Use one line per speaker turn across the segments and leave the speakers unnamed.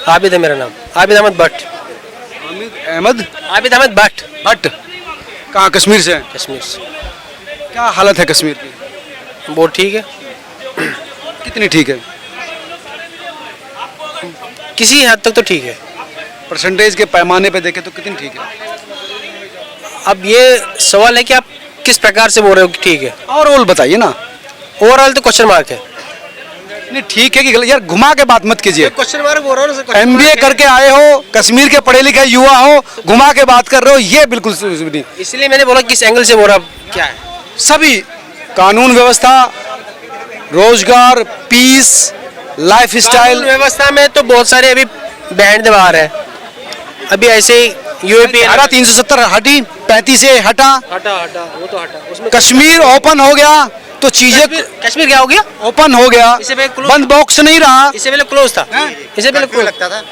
आबिद है मेरा नाम, आबिद अहमद भट्ट। आबिद अहमद भट्ट।
भट्ट कहाँ, कश्मीर से हैं?
कश्मीर से।
क्या हालत है कश्मीर की?
बहुत ठीक है।
कितनी ठीक है?
किसी हद तक तो ठीक है।
परसेंटेज के पैमाने पे देखें तो कितनी ठीक है?
अब ये सवाल है कि आप किस प्रकार से बोल रहे हो कि ठीक है।
ओवरऑल बताइए ना।
ओवरऑल तो क्वेश्चन मार्क है।
नहीं ठीक है कि गलत? यार घुमा के बात मत कीजिए।
क्वेश्चन मार्क बोल रहा हूँ।
एमबीए करके आए हो, कश्मीर के पढ़े लिखे युवा हो, घुमा के बात कर रहे हो, ये बिल्कुल नहीं।
इसलिए मैंने बोला किस एंगल से बोल रहा क्या है।
सभी कानून व्यवस्था, रोजगार, पीस, लाइफ स्टाइल
व्यवस्था में तो बहुत सारे अभी बैंड बाहर है। अभी ऐसे यूएपी
धारा 370 हटी, 35 से हटा,
वो तो हटा उसमें।
कश्मीर ओपन हो गया तो चीजें,
कश्मीर क्या हो गया?
ओपन हो गया,
इससे पहले क्लोज
बंद बॉक्स नहीं रहा।
इससे पहले क्लोज था। इससे पहले क्लोज
लगता था,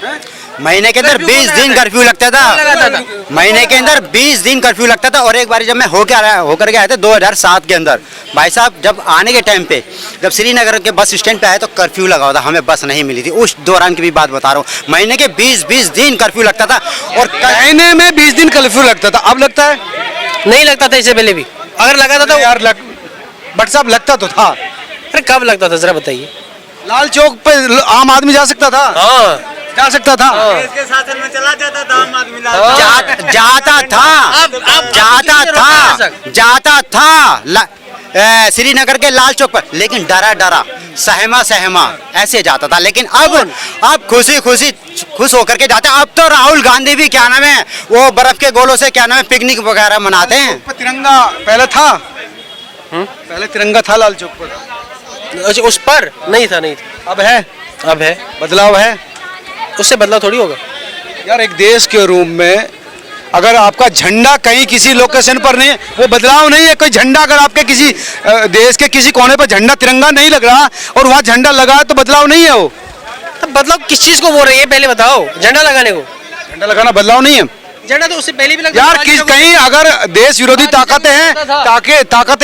महीने के अंदर 20 दिन कर्फ्यू लगता था। महीने के अंदर 20 दिन कर्फ्यू लगता था। और एक बार जब मैं होकर के आया था 2007 के अंदर, भाई साहब जब आने के टाइम पे जब श्रीनगर के बस स्टैंड पे आए तो कर्फ्यू लगा हुआ था, हमें बस नहीं मिली थी। उस दौरान की भी बात बता रहा हूँ, महीने के 20 दिन कर्फ्यू लगता था। और
महीने में 20 दिन कर्फ्यू लगता था, अब लगता है?
नहीं लगता था इससे पहले भी। अगर लगा था तो
यार बट साहब लगता तो था।
अरे कब लगता था जरा बताइए।
लाल चौक पे आम आदमी जा सकता था?
हाँ
जा सकता था।
इसके शासन में चला जाता था आम आदमी, जाता था श्रीनगर के लाल चौक पर, लेकिन डरा सहमा ऐसे जाता था। लेकिन अब खुश होकर के जाते हैं। अब तो राहुल गांधी भी क्या नाम है वो बर्फ के गोलों से क्या नाम है पिकनिक वगैरह मनाते हैं।
तिरंगा पहले था, पहले तिरंगा था लाल चौक पर।
अच्छा उस पर नहीं था।
अब है, बदलाव है।
उससे बदलाव थोड़ी होगा
यार। एक देश के रूप में अगर आपका झंडा कहीं किसी लोकेशन पर नहीं है, वो बदलाव नहीं है। कोई झंडा अगर आपके किसी देश के किसी कोने पर झंडा तिरंगा नहीं लग रहा और वहाँ झंडा लगा है तो बदलाव नहीं है वो।
तो बदलाव किस चीज को बोल रहे हैं पहले बताओ। झंडा लगाने को?
झंडा लगाना बदलाव नहीं है।
झंडा तो उससे पहले भी लगा
यार कहीं अगर देश विरोधी ताकतें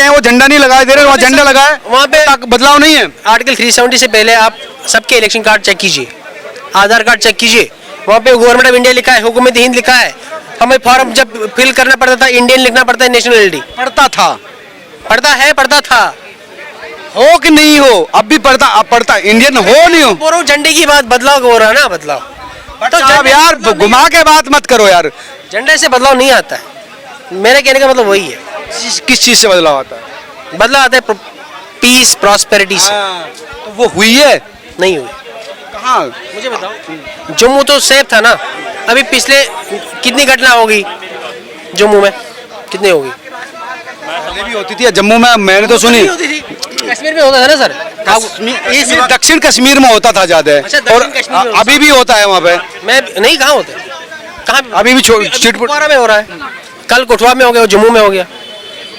हैं वो झंडा नहीं लगाए दे रहे, वहाँ झंडा लगाए, वहाँ पे बदलाव नहीं है।
आर्टिकल 370 से पहले आप सबके इलेक्शन कार्ड चेक कीजिए, आधार कार्ड चेक कीजिए, वहाँ पे गवर्नमेंट ऑफ इंडिया लिखा है, हुकूमत हिंद लिखा है। हमें फॉर्म जब फिल करना पड़ता था इंडियन लिखना पड़ता है, नेशनलिटी
पढ़ता था हो कि नहीं हो, अब भी पढ़ता इंडियन हो नहीं हो।
बोल रहा हूँ झंडे की बात, बदलाव हो रहा है ना बदलाव।
तो अब यार घुमा के बात मत करो यार।
झंडे से बदलाव नहीं आता है, मेरे कहने का मतलब वही है।
किस चीज से बदलाव आता है?
बदलाव आता है पीस प्रॉस्पेरिटी से।
तो वो हुई है?
नहीं हुई।
कहाँ?
मुझे बताओ। जम्मू तो सेफ था ना। अभी पिछले कितनी घटना होगी जम्मू में, कितनी होगी?
पहले भी होती थी जम्मू में, मैंने तो सुनी।
कश्मीर में होता था ना सर।
इस दक्षिण कश्मीर में होता था ज्यादा।
अच्छा,
और अभी भी होता है वहाँ पे।
मैं नहीं, कहाँ होता है? कहाँ
अभी भी
कुपवारा में हो रहा है, कल कठुआ में हो गया, जम्मू में हो गया।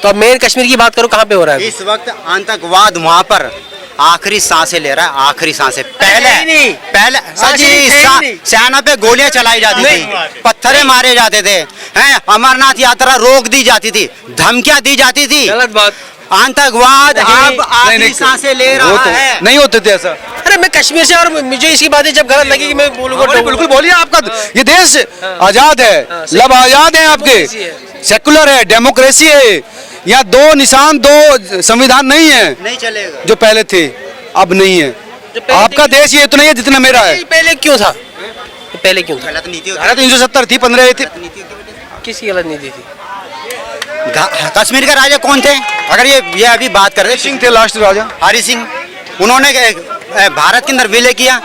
तो अब मेन कश्मीर की बात करो, कहाँ पे हो रहा है?
इस वक्त आतंकवाद वहाँ पर आखिरी सांसें ले रहा है, आखिरी सांसें। पहले सेना पे गोलियां चलाई जाती थी, पत्थरे मारे जाते थे, हैं अमरनाथ यात्रा रोक दी जाती थी, धमकियां दी जाती थी।
गलत बात।
आतंकवाद अब आखिरी सांसें ले रहा है।
नहीं होते थे ऐसा।
अरे मैं कश्मीर से, और मुझे इसकी बातें जब गलत लगी कि मैं बोलूंगा।
बिल्कुल बोलिए, आपका ये देश आजाद है, लब आजाद है आपके, सेकुलर है, डेमोक्रेसी है। यहाँ दो निशान, दो संविधान नहीं है,
नहीं चलेगा।
जो पहले थे अब नहीं है। आपका देश ये तो नहीं है जितना मेरा है।
पहले क्यों था? पहले क्यों था?
गलत नीति
धारा 370 थी, 15 थी।
किसकी गलत नीति थी?
कश्मीर का राजा कौन थे? अगर ये अभी बात कर रहे
सिंह थे लास्ट राजा,
हरि सिंह। उन्होंने भारत के अंदर विलय किया।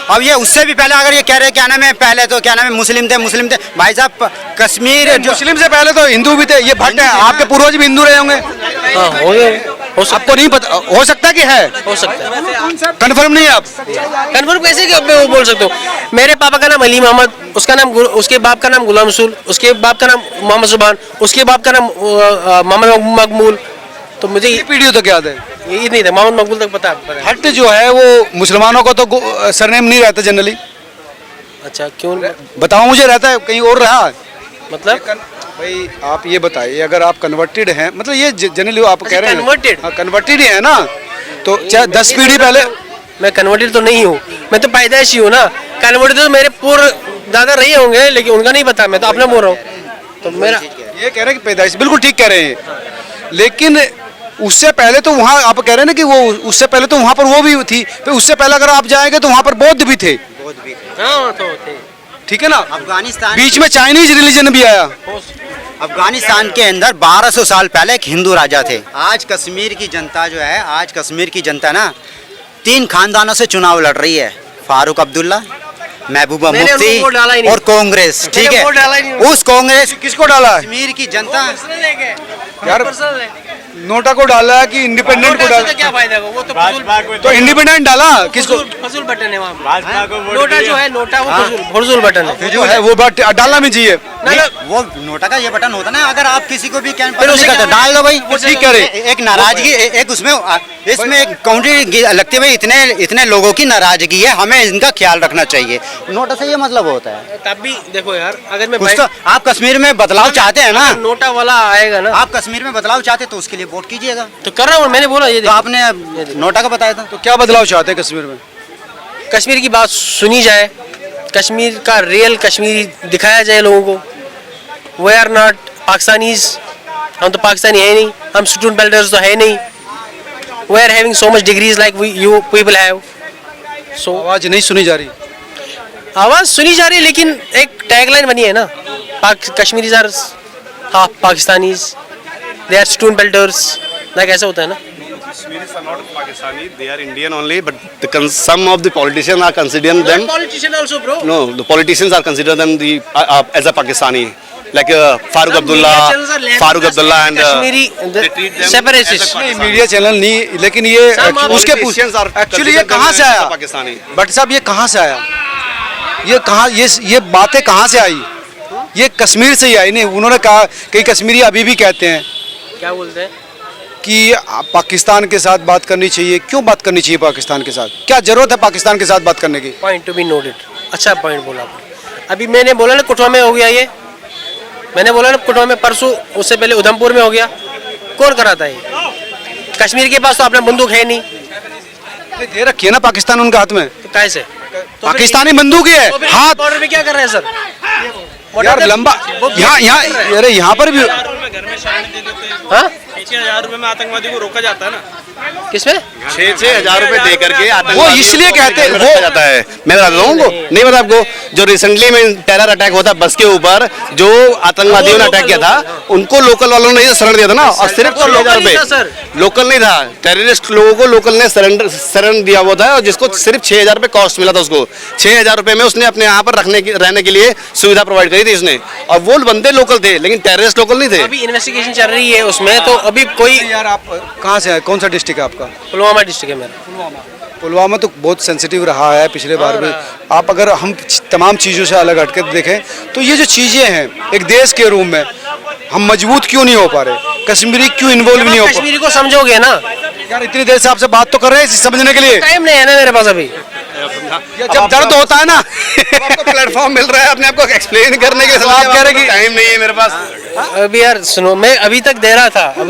अब ये उससे भी पहले अगर ये कह रहे क्या नाम है, पहले तो क्या नाम है मुस्लिम थे। भाई साहब कश्मीर जो
मुस्लिम से पहले तो हिंदू भी थे। ये भट्ट है, आपके पूर्वज भी हिंदू रहे होंगे।
हाँ,
आपको नहीं पता हो सकता कि है?
हो सकता है।
कंफर्म नहीं है आप?
कंफर्म कैसे कि मैं वो बोल सकता हूँ? मेरे पापा का नाम अली मोहम्मद, उसके बाप का नाम गुलाम रसूल, उसके बाप का नाम मोहम्मद सुभान, उसके बाप का नाम मोहम्मद मकबूल। तो मुझे ये
पीढ़ियों तक याद है,
ये नहीं था, मोहम्मद मकबूल तक पता है।
भट्ट जो है वो मुसलमानों को तो सरनेम नहीं रहता जनरली।
अच्छा क्यों
बताओ मुझे, रहता है कहीं और रहा
मतलब?
भाई आप ये बताइए, अगर आप कन्वर्टेड हैं, मतलब ये जनरली आप कह रहे हैं
कन्वर्टेड,
हाँ कन्वर्टेड है ना, तो चाहे 10 पीढ़ी पहले।
मैं कन्वर्टेड तो नहीं हूँ, मैं तो पैदाइशी हूँ ना। कन्वर्ट तो मेरे पूर्व दादा रहे होंगे, लेकिन उनका नहीं पता, मैं तो अपना बोल रहा हूँ। तो मेरा
ये कह रहे हैं कि पैदाइश बिल्कुल ठीक कह रहे हैं, लेकिन उससे पहले तो वहाँ आप कह रहे हैं ना कि वो उससे पहले तो वहाँ पर वो भी थी, फिर उससे पहले अगर आप जाएंगे तो वहाँ पर बौद्ध भी थे,
हाँ तो थे।
ठीक है ना।
अफगानिस्तान
बीच में चाइनीज रिलीजन भी आया।
अफगानिस्तान के अंदर 1200 साल पहले एक हिंदू राजा थे। आज कश्मीर की जनता जो है, आज कश्मीर की जनता ना 3 खानदानों से चुनाव लड़ रही है, फारूक अब्दुल्ला, महबूबा
मैंने उनको वोट डाला ही
मुफ्ती
नहीं।
और कांग्रेस, ठीक
मैंने वोट डाला ही
है।
नहीं।
उस कांग्रेस
किसको डाला है
कश्मीर की जनता
यार? नोटा को डाला है कि इंडिपेंडेंट को डाला?
क्या फायदा वो तो फजूल
तो इंडिपेंडेंट डाला किसको?
फजूल बटन है वहाँ। नोटा जो है, नोटा वो फजूल बटन है।
जो है वो बात डालना भी चाहिए।
वो नोटा का ये बटन होता ना, अगर आप किसी को भी कैंप
फिर उसे
नहीं करते,
क्या-
डाल दो भाई,
वो ठीक करे।
एक नाराजगी, एक उसमें इसमें एक काउंटी लगती है भाई, इतने लोगों की नाराजगी है, हमें इनका ख्याल रखना चाहिए। नोटा से ये मतलब होता है।
तब भी देखो यार, अगर मैं
कुछ तो आप कश्मीर में बदलाव चाहते हैं ना,
नोटा वाला आएगा ना,
आप कश्मीर में बदलाव चाहते हैं तो उसके लिए वोट कीजिएगा।
तो कर रहा हूँ, मैंने बोला ये
तो आपने नोटा का बताया था।
तो क्या बदलाव चाहते हैं कश्मीर में?
कश्मीर की बात सुनी जाए, कश्मीर का रियल कश्मीरी दिखाया जाए लोगों को। वी आर नॉट पाकिस्तानीज, हम तो पाकिस्तानी है नहीं, हम स्टूडेंट बिल्डर्स तो है नहीं। We are having so much degrees like you people have. So
आवाज नहीं सुनी जा रही।
आवाज़ सुनी जा रही है, लेकिन एक टैगलाइन बनी है ना, Kashmiris are half Pakistanis, they are student builders, like ऐसा होता है ना।
Kashmiris are not Pakistani; they are Indian only. But some of the politicians are considering them.
Politician also, bro.
No, the politicians are considering them as a Pakistani, like Farooq Abdullah, and
Kashmiri
they treat them
separatists.
as a Pakistani.
Media channel नहीं, लेकिन ये
Some of
उसके
Politicians are
actually ये
considered
कहाँ
them
से
as
आया?
a Pakistani.
Bhatt साहब ये कहाँ से आया? ये कहाँ ये बातें कहाँ से आई? ये कश्मीर से ही आई नहीं। उन्होंने कहा, कई कश्मीरी अभी भी कहते हैं
क्या बोलते हैं?
कि पाकिस्तान के साथ बात करनी चाहिए। क्यों बात करनी चाहिए पाकिस्तान के साथ? क्या जरूरत है पाकिस्तान के साथ बात करने की?
पॉइंट टू बी नोटेड, अच्छा पॉइंट बोला आपने। अभी मैंने बोला ना कुटवा में हो गया ये, मैंने बोला ना कुटवा में परसों, उससे पहले उधमपुर में हो गया। कौन कराता है ये? कश्मीर के पास तो अपना बंदूक है नहीं,
दे रखी है ना पाकिस्तान उनके हाथ में।
तो कैसे?
पाकिस्तानी बंदूक ही है हाथ।
बॉर्डर पे क्या कर रहे हैं सर?
यार लंबा यहाँ अरे यहाँ पर भी
हाँ?
6,000 रुपए में आतंकवादी को रोका जाता है ना।
किसमें?
6,000 रुपए दे करके
वो इसलिए कहते हैं
वो जाता है। मैं बता दूँ को नहीं पता आपको, जो रिसेंटली में टेरर अटैक होता बस के ऊपर, जो आतंकवादियों ने अटैक किया था, उनको लोकल वालों ने शरण दिया था ना, और सिर्फ
वो लोकल
6,000
नहीं था,
रुपए।
सर।
लोकल नहीं था, टेररिस्ट लोगों को लोकल ने शरण दिया हुआ था, और जिसको सिर्फ 6,000 रुपए कॉस्ट मिला था। उसको 6,000 रुपए में उसने अपने यहाँ पर रहने के लिए सुविधा प्रोवाइड करी थी उसने, और वो बंदे लोकल थे, लेकिन टेररिस्ट लोकल नहीं थे।
अभी इन्वेस्टिगेशन चल रही है उसमें, तो अभी कोई
यार आप कहाँ से आए? कौन सा डिस्ट्रिक्ट है आपका?
पुलवामा डिस्ट्रिक्ट है मेरा।
पुलवामा तो बहुत सेंसिटिव रहा है पिछले बार में। आप अगर हम तमाम चीज़ों से अलग हटके देखें तो ये जो चीज़ें हैं एक देश के रूप में, हम मजबूत क्यों नहीं हो पा रहे? कश्मीरी क्यों इन्वॉल्व नहीं हो पा
कश्मीरी को समझोगे ना,
यार इतनी देर से आपसे बात तो कर रहे हैं समझने के लिए।
टाइम नहीं है ना मेरे पास अभी।
ये जब दर्द होता है ना
आपको प्लेटफॉर्म मिल रहा है अपने आप को एक्सप्लेन करने के लिए,
आप कह रहे कि
टाइम नहीं है मेरे पास।
अभी यार सुनो, मैं अभी तक दे रहा था।